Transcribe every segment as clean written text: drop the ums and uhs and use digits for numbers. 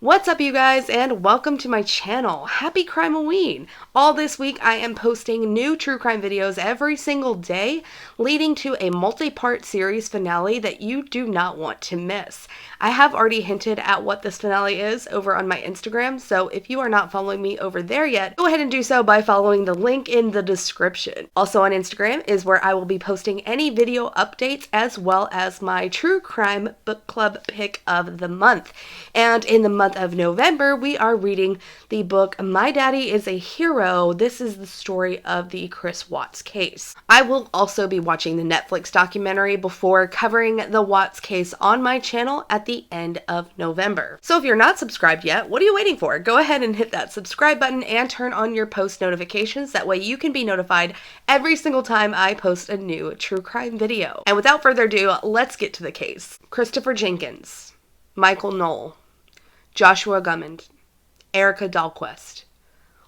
What's up, you guys, and welcome to my channel. Happy Crime-Halloween! All this week I am posting new true crime videos every single day, leading to a multi-part series finale that you do not want to miss. I have already hinted at what this finale is over on my Instagram, so if you are not following me over there yet, go ahead and do so by following the link in the description. Also on Instagram is where I will be posting any video updates as well as my true crime book club pick of the month. And in the month of November, we are reading the book My Daddy is a Hero. This is the story of the Chris Watts case. I will also be watching the Netflix documentary before covering the Watts case on my channel at the end of November. So if you're not subscribed yet, what are you waiting for? Go ahead and hit that subscribe button and turn on your post notifications. That way you can be notified every single time I post a new true crime video. And without further ado, let's get to the case. Christopher Jenkins, Michael Knoll, Joshua Gummond, Erika Dalquist.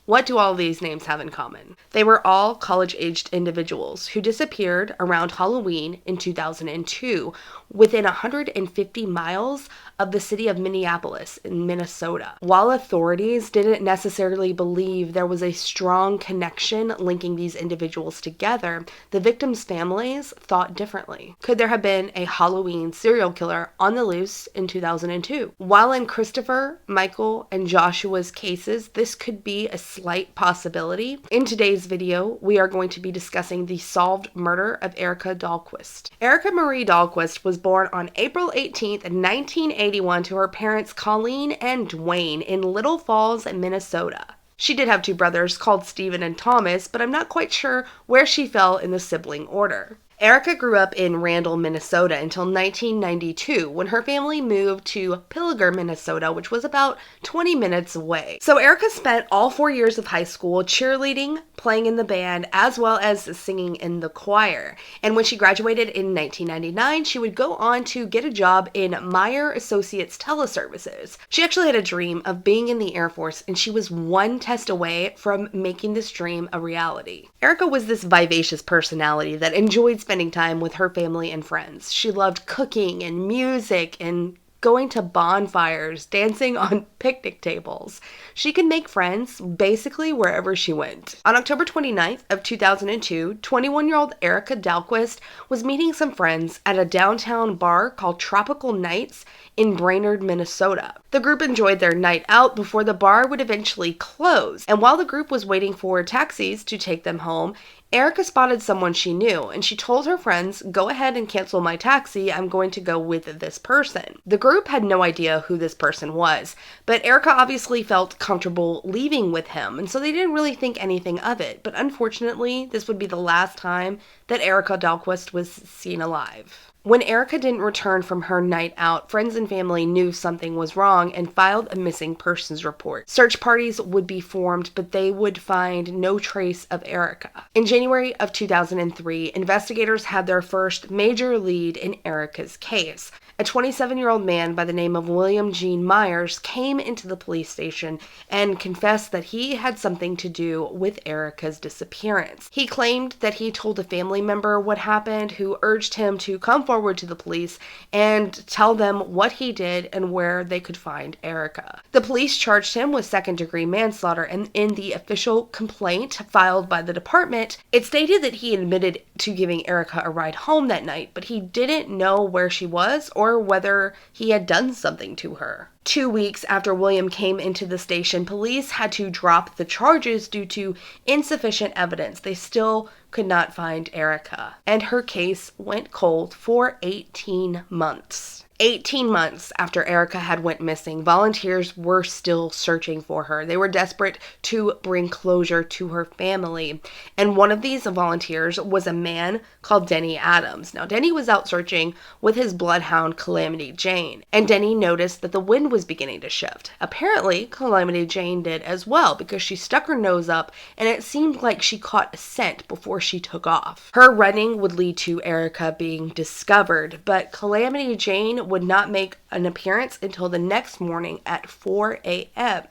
What do all these names have in common? They were all college-aged individuals who disappeared around Halloween in 2002 within 150 miles of the city of Minneapolis in Minnesota. While authorities didn't necessarily believe there was a strong connection linking these individuals together, the victims' families thought differently. Could there have been a Halloween serial killer on the loose in 2002? While in Christopher, Michael, and Joshua's cases, this could be a slight possibility, in today's video, we are going to be discussing the solved murder of Erika Dalquist. Erika Marie Dalquist was born on April 18th, 1981 to her parents Colleen and Dwayne in Little Falls, Minnesota. She did have two brothers called Stephen and Thomas, but I'm not quite sure where she fell in the sibling order. Erika grew up in Randall, Minnesota until 1992 when her family moved to Pilger, Minnesota, which was about 20 minutes away. So Erika spent all 4 years of high school cheerleading, playing in the band, as well as singing in the choir. And when she graduated in 1999, she would go on to get a job in Meyer Associates Teleservices. She actually had a dream of being in the Air Force, and she was one test away from making this dream a reality. Erika was this vivacious personality that enjoyed spending time with her family and friends. She loved cooking and music and going to bonfires, dancing on picnic tables. She could make friends basically wherever she went. On October 29th of 2002, 21-year-old Erika Dalquist was meeting some friends at a downtown bar called Tropical Nights in Brainerd, Minnesota. The group enjoyed their night out before the bar would eventually close, and while the group was waiting for taxis to take them home, Erika spotted someone she knew, and she told her friends, "Go ahead and cancel my taxi, I'm going to go with this person." The group had no idea who this person was, but Erika obviously felt comfortable leaving with him, and so they didn't really think anything of it. But unfortunately, this would be the last time that Erika Dalquist was seen alive. When Erika didn't return from her night out, friends and family knew something was wrong and filed a missing persons report. Search parties would be formed, but they would find no trace of Erika. In January of 2003, investigators had their first major lead in Erika's case. A 27-year-old man by the name of William Gene Myers came into the police station and confessed that he had something to do with Erika's disappearance. He claimed that he told a family member what happened, who urged him to come forward to the police and tell them what he did and where they could find Erika. The police charged him with second-degree manslaughter, and in the official complaint filed by the department, it stated that he admitted to giving Erika a ride home that night, but he didn't know where she was or whether he had done something to her. 2 weeks after William came into the station, police had to drop the charges due to insufficient evidence. They still could not find Erika, and her case went cold for 18 months. 18 months after Erika had went missing, volunteers were still searching for her. They were desperate to bring closure to her family. And one of these volunteers was a man called Denny Adams. Now, Denny was out searching with his bloodhound, Calamity Jane. And Denny noticed that the wind was beginning to shift. Apparently, Calamity Jane did as well, because she stuck her nose up and it seemed like she caught a scent before she took off. Her running would lead to Erika being discovered, but Calamity Jane would not make an appearance until the next morning at 4 a.m.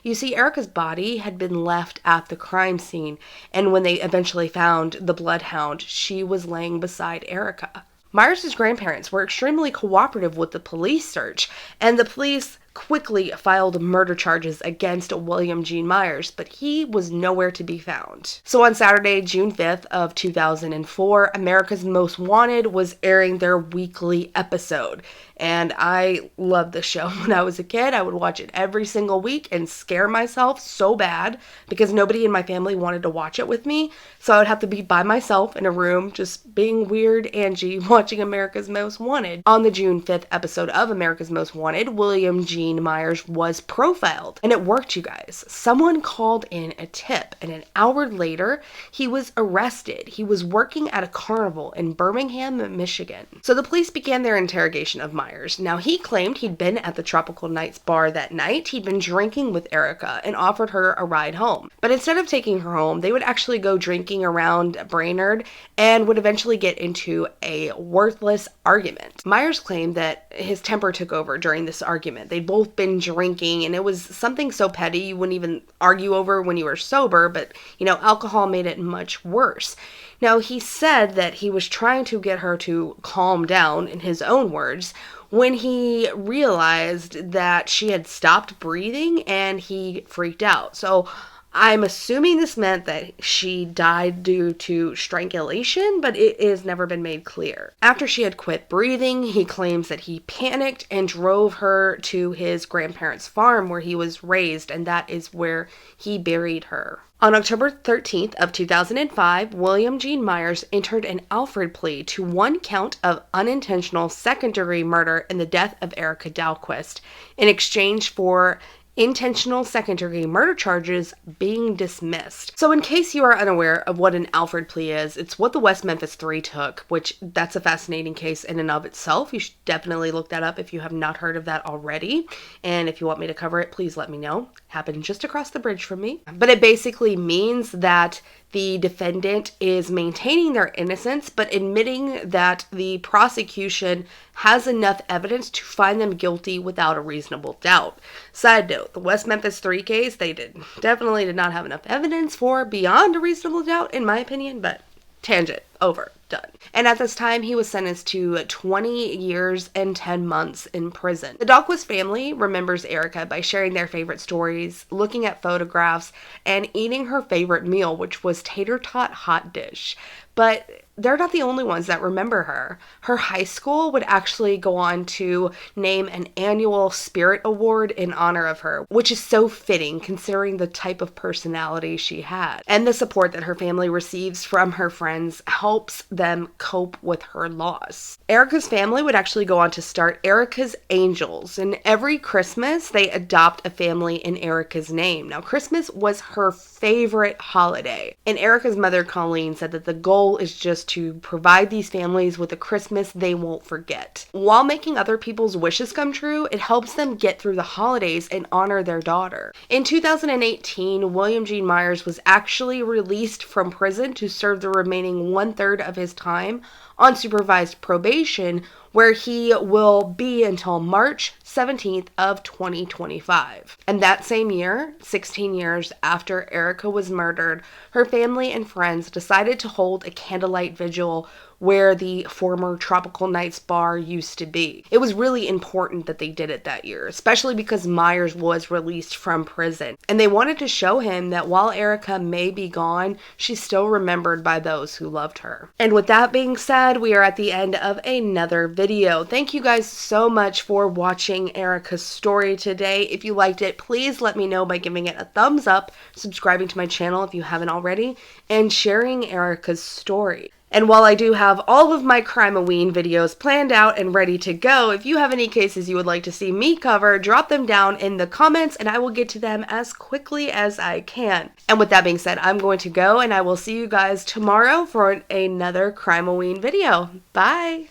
You see, Erika's body had been left at the crime scene, and when they eventually found the bloodhound, she was laying beside Erika. Myers' grandparents were extremely cooperative with the police search, and the police quickly filed murder charges against William Gene Myers, but he was nowhere to be found. So on Saturday, June 5th of 2004, America's Most Wanted was airing their weekly episode. And I loved the show when I was a kid. I would watch it every single week and scare myself so bad because nobody in my family wanted to watch it with me. So I would have to be by myself in a room just being weird Angie watching America's Most Wanted. On the June 5th episode of America's Most Wanted, William Gene Myers was profiled. And it worked, you guys. Someone called in a tip, and an hour later, he was arrested. He was working at a carnival in Birmingham, Michigan. So the police began their interrogation of Myers. Now, he claimed he'd been at the Tropical Nights bar that night. He'd been drinking with Erika and offered her a ride home. But instead of taking her home, they would actually go drinking around Brainerd and would eventually get into a worthless argument. Myers claimed that his temper took over during this argument. They'd both been drinking, and it was something so petty you wouldn't even argue over when you were sober, but, alcohol made it much worse. Now, he said that he was trying to get her to calm down, in his own words, when he realized that she had stopped breathing and he freaked out. So I'm assuming this meant that she died due to strangulation, but it has never been made clear. After she had quit breathing, he claims that he panicked and drove her to his grandparents' farm where he was raised, and that is where he buried her. On October 13th of 2005, William Gene Myers entered an Alfred plea to 1 count of unintentional second-degree murder in the death of Erika Dalquist in exchange for intentional second-degree murder charges being dismissed. So in case you are unaware of what an Alfred plea is, it's what the West Memphis 3 took, which that's a fascinating case in and of itself. You should definitely look that up if you have not heard of that already. And if you want me to cover it, please let me know. Happened just across the bridge from me. But it basically means that the defendant is maintaining their innocence, but admitting that the prosecution has enough evidence to find them guilty without a reasonable doubt. Side note, the West Memphis 3 case, they definitely did not have enough evidence for beyond a reasonable doubt, in my opinion, but tangent, over, done. And at this time, he was sentenced to 20 years and 10 months in prison. The Dalquist family remembers Erika by sharing their favorite stories, looking at photographs, and eating her favorite meal, which was tater tot hot dish. But they're not the only ones that remember her. Her high school would actually go on to name an annual Spirit Award in honor of her, which is so fitting considering the type of personality she had. And the support that her family receives from her friends helps them cope with her loss. Erika's family would actually go on to start Erika's Angels, and every Christmas they adopt a family in Erika's name. Now, Christmas was her favorite holiday, and Erika's mother, Colleen, said that the goal is just to provide these families with a Christmas they won't forget. While making other people's wishes come true, it helps them get through the holidays and honor their daughter. In 2018, William Gene Myers was actually released from prison to serve the remaining 1/3 of his time on supervised probation, where he will be until March 17th of 2025. And that same year, 16 years after Erika was murdered, her family and friends decided to hold a candlelight vigil where the former Tropical Nights bar used to be. It was really important that they did it that year, especially because Myers was released from prison. And they wanted to show him that while Erika may be gone, she's still remembered by those who loved her. And with that being said, we are at the end of another video. Thank you guys so much for watching Erika's story today. If you liked it, please let me know by giving it a thumbs up, subscribing to my channel if you haven't already, and sharing Erika's story. And while I do have all of my Crime-a-ween videos planned out and ready to go, if you have any cases you would like to see me cover, drop them down in the comments and I will get to them as quickly as I can. And with that being said, I'm going to go and I will see you guys tomorrow for another Crime-a-ween video. Bye!